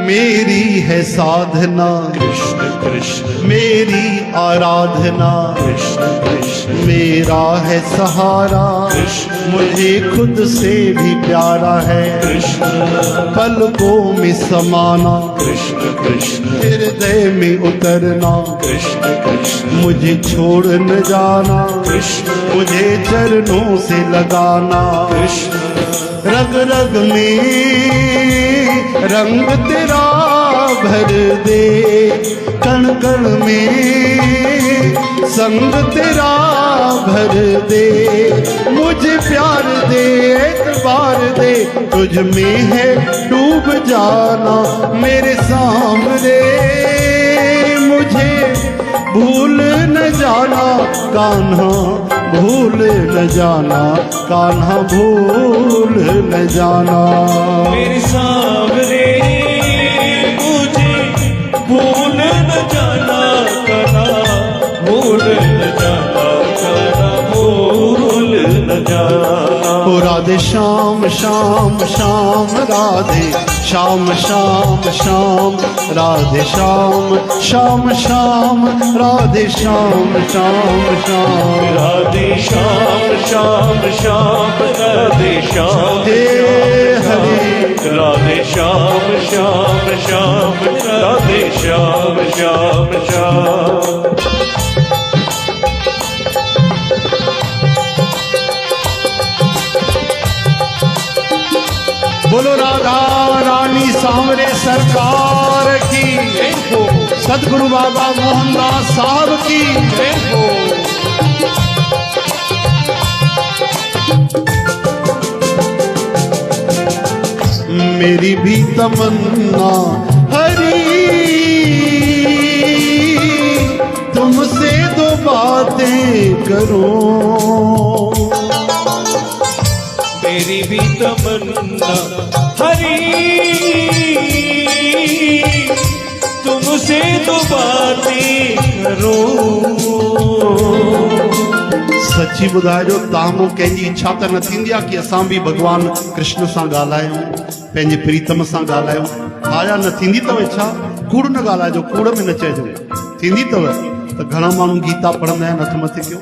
मेरी है साधना कृष्ण कृष्ण मेरी आराधना कृष्ण कृष्ण मेरा है सहारा कृष्ण मुझे खुद से भी प्यारा है कृष्ण पलकों में समाना कृष्ण कृष्ण हृदय में उतरना कृष्ण कृष्ण मुझे छोड़ न जाना कृष्ण मुझे चरणों से लगाना कृष्ण रग रग में रंग तेरा भर दे कण कण में संग तेरा भर दे मुझे प्यार दे एतबार दे तुझ में है डूब जाना मेरे सामने मुझे भूल न जाना कान्हा भूल न जाना कान्हा भूल न जाना मेरे सामने मुझे भूल न जाना कना भूल न जाना कना भूल न जाना ओ राधे श्याम श्याम श्याम राधे श्याम श्याम श्याम राधे श्याम श्याम श्याम राधे श्याम श्याम श्याम राधे श्याम श्याम श्याम राधे श्याम हे हरे राधे श्याम श्याम श्याम राधे श्याम श्याम श्याम बोलो राधा रानी सांवरे सरकार की सदगुरु बाबा मोहनदास साहब की मेरी भी तमन्ना हरी तुमसे दो बातें करूं मेरी भी तमन्ना हरी तुमसे तो बातें करूं सची ॿुधाइजो तव्हां मूं कंहिंजी इच्छा त न थींदी आहे की असां बि भॻवान कृष्ण सां ॻाल्हायूं पंहिंजे प्रीतम सां ॻाल्हायूं हा या न थींदी अथव इच्छा कूड़ न ॻाल्हाइजो कूड़ में न चइजो थींदी अथव त घणा माण्हू गीता पढ़ंदा आहिनि हथ मथे कयो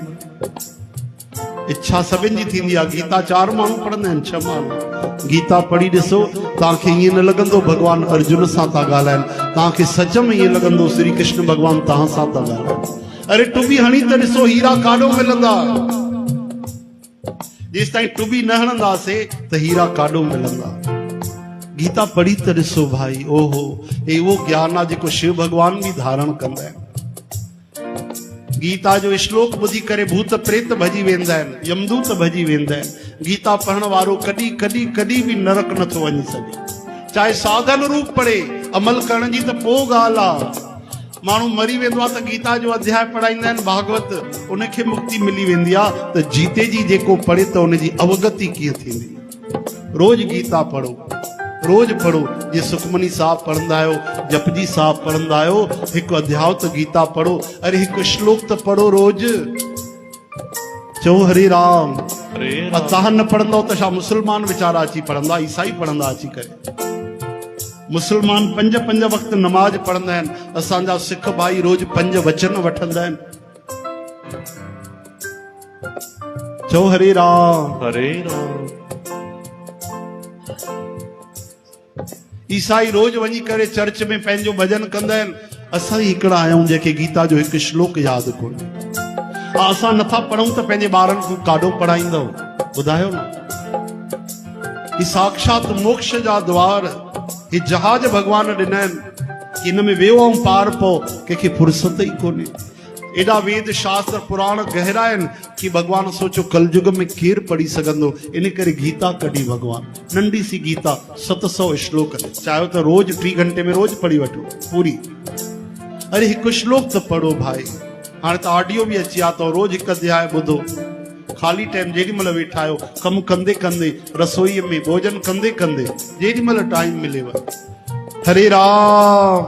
इच्छा सभिनि जी थींदी आहे गीता 4 माण्हू पढ़ंदा आहिनि 6 माण्हू गीता पढ़ी ॾिसो तव्हांखे ईअं न लॻंदो भॻवान अर्जुन सां था ॻाल्हाइनि तव्हांखे सच में ईअं लॻंदो श्री कृष्ण भॻवान तव्हां सां था ॻाल्हाइनि अरे टुबी हणी त ॾिसो हीरा काॾो मिलंदा जेसि ताईं टुबी न हणंदासीं त हीरा काॾो मिलंदा गीता पढ़ी त ॾिसो भाई ओहो हे उहो ज्ञान आहे जेको शिव भॻवान बि धारण कंदा आहिनि गीता जो श्लोक ॿुधी करे भूत प्रेत भॼी वेंदा आहिनि यमदूत भॼी वेंदा आहिनि गीता पढ़ण वारो कॾहिं कॾहिं कॾहिं बि नरक नथो वञी सघे चाहे साधन रूप पढ़े अमल करण जी त पोइ ॻाल्हि आहे माण्हू मरी वेंदो आहे त गीता जो अध्याय पढ़ाईंदा आहिनि भागवत उनखे मुक्ति मिली वेंदी आहे त जीते जी जेको पढ़े त उनजी अवगति कीअं थींदी रोज गीता पढ़ो रोज पढ़ो जे सुखमनी साहब पढ़ंदा आहियो जपजी साहब पढ़ंदा आहियो हिकु अध्याय त गीता पढ़ो अरे हिकु श्लोक त पढ़ो रोज चओ हरे राम तव्हां न पढ़ंदव त छा मुस्लमान वीचारा अची पढ़ंदा ईसाई पढ़ंदा अची करे मुस्लमान 5 वक्त नमाज पढ़ंदा आहिनि असांजा सिख भाई रोज 5 वचन वठंदा आहिनि चओ हरे राम हरे राम ईसाई रोज वञी करे चर्च में पंहिंजो भजन कंदा आहिनि असां ई हिकिड़ा आहियूं जेके गीता जो हिकु श्लोक यादि कोन्हे असां नथा पढ़ूं त पंहिंजे ॿारनि खे काॾो पढ़ाईंदव ॿुधायो न ही साक्षात मोक्ष जा द्वार ही जहाज भॻवान ॾिना आहिनि हिन में वेहो ऐं पार पओ कंहिंखे फुर्सत ई कोन्हे एॾा वेद शास्त्र पुराण गहरा आहिनि कि भॻवान सोचो कलयुग में केरु पढ़ी सघंदो इन करे गीता कढी भॻवान नंढी सी गीता 700 श्लोक चाहियो त रोज 3 घंटे में रोज पढ़ी वठो पूरी अरे हिकु श्लोक त पढ़ो भाई हाणे त ऑडियो बि अची आहे त रोज हिकु अध्याय ॿुधो खाली टाइम जेॾी महिल वेठा आहियो कमु कंदे कंदे रसोईअ में भोजन कंदे कंदे जेॾी महिल टाइम मिलेव हरे राम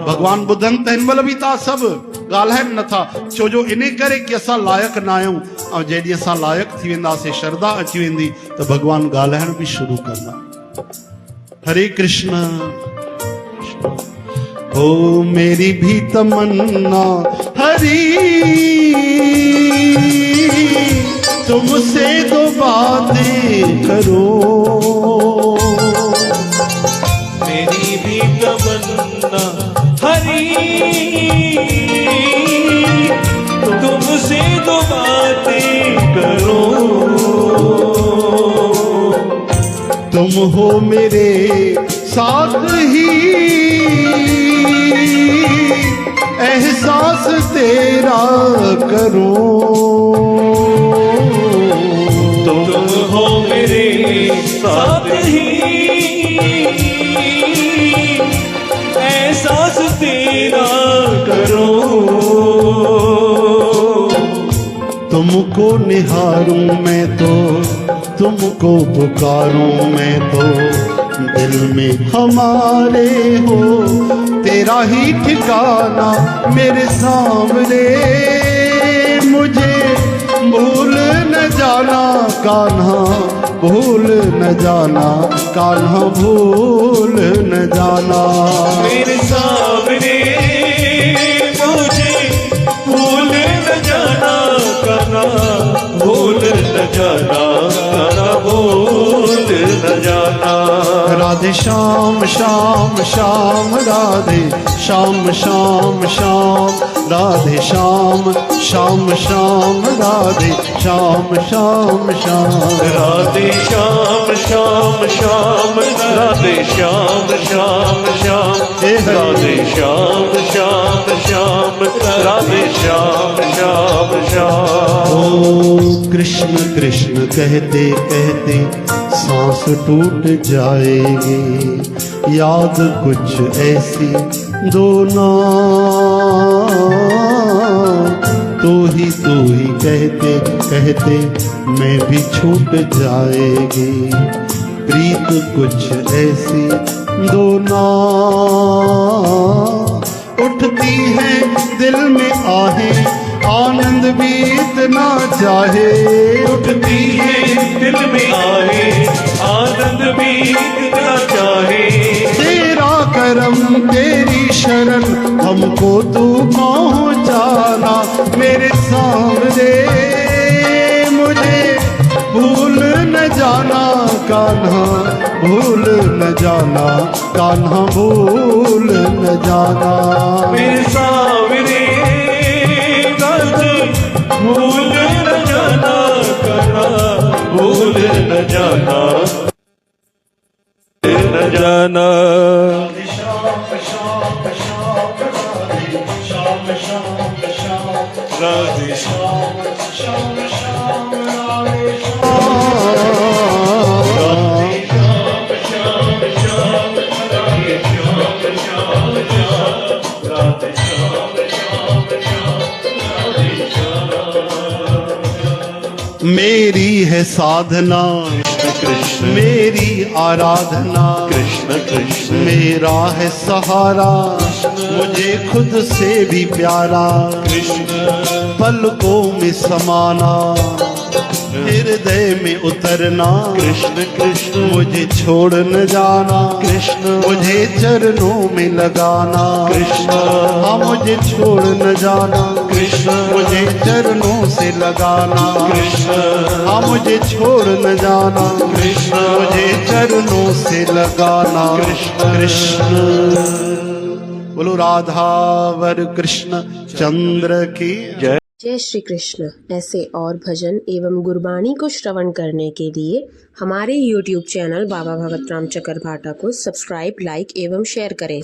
भॻवान ॿुधनि त हिन महिल बि था सभु ॻाल्हाइनि नथा छो जो इन करे कि असां लाइक़ न आहियूं ऐं जॾहिं असां लाइक़ थी वेंदासीं, श्रद्धा अची वेंदी त भॻवान ॻाल्हाइण बि शुरू कंदा। हरे कृष्ण। ओ मेरी भी तमन्ना हरी, तुमसे दो बातें करो। मेरी भी तमन्ना हरी, तुमसे दो बातें करो। तुम हो मेरे साथ ही, एहसास तेरा करो। तुम हो मेरे साथ ही, एहसास तेरा करो। तुमको निहारूं मैं तो, तुमको पुकारूं मैं तो, दिल में हमारे हो तेरा ही ठिकाना। मेरे सामने मुझे भूल न जाना कान्हा, भूल न जाना कान्हा, भूल न जाना। मेरे सामने मुझे भूल न जाना कान्हा, भूल न जाना कान्हा, भूल न जाना। राधे श्याम श्याम श्याम राधे श्याम श्याम श्याम, राधे श्याम श्याम श्याम राधे श्याम श्याम श्याम, राधे श्याम श्याम श्याम, राधे श्याम श्याम श्याम, राधे श्याम श्याम श्याम, राधे श्याम श्याम श्याम। ओ कृष्ण कृष्ण कहते कहते सांस टूट जाएगी, याद कुछ ऐसी दो ना, तू ही कहते कहते मैं भी छूट जाएगी, प्रीत कुछ ऐसी दो ना। उठती है दिल में आहें, आनंद भी इतना चाहे। उठती है दिल में आए, आनंद भी इतना चाहे। तेरा करम तेरी शरण हमको तू पहुँचाना, मेरे सामने मुझे भूल न जाना कान्हा, भूल न जाना कान्हा, भूल न जाना। मेरे सामने भूल न जाना कान्हा, भूल न जाना न जाना। राधे श्याम श्याम श्याम, राधे श्याम श्याम श्याम, राधे श्याम श्याम श्याम, राधे श्याम श्याम श्याम, राधे श्याम। मेरी है साधना कृष्ण मेरी आराधना, कृष्ण कृष्ण मेरा है सहारा मुझे खुद से भी प्यारा, कृष्ण पलकों में समाना, हृदय में उतरना। कृष्ण कृष्ण मुझे छोड़ न जाना, कृष्ण मुझे चरणों में लगाना। कृष्ण हाँ मुझे छोड़ न जाना, कृष्ण मुझे चरणों से लगाना। कृष्ण हाँ मुझे छोड़ न जाना, कृष्ण मुझे चरणों से लगाना। कृष्ण कृष्ण बोलो राधावर कृष्ण चंद्र की जय। जय श्री कृष्ण। ऐसे और भजन एवं गुरबाणी को श्रवण करने के लिए हमारे YouTube चैनल बाबा भगत राम चकरभाटा को सब्सक्राइब, लाइक एवं शेयर करें।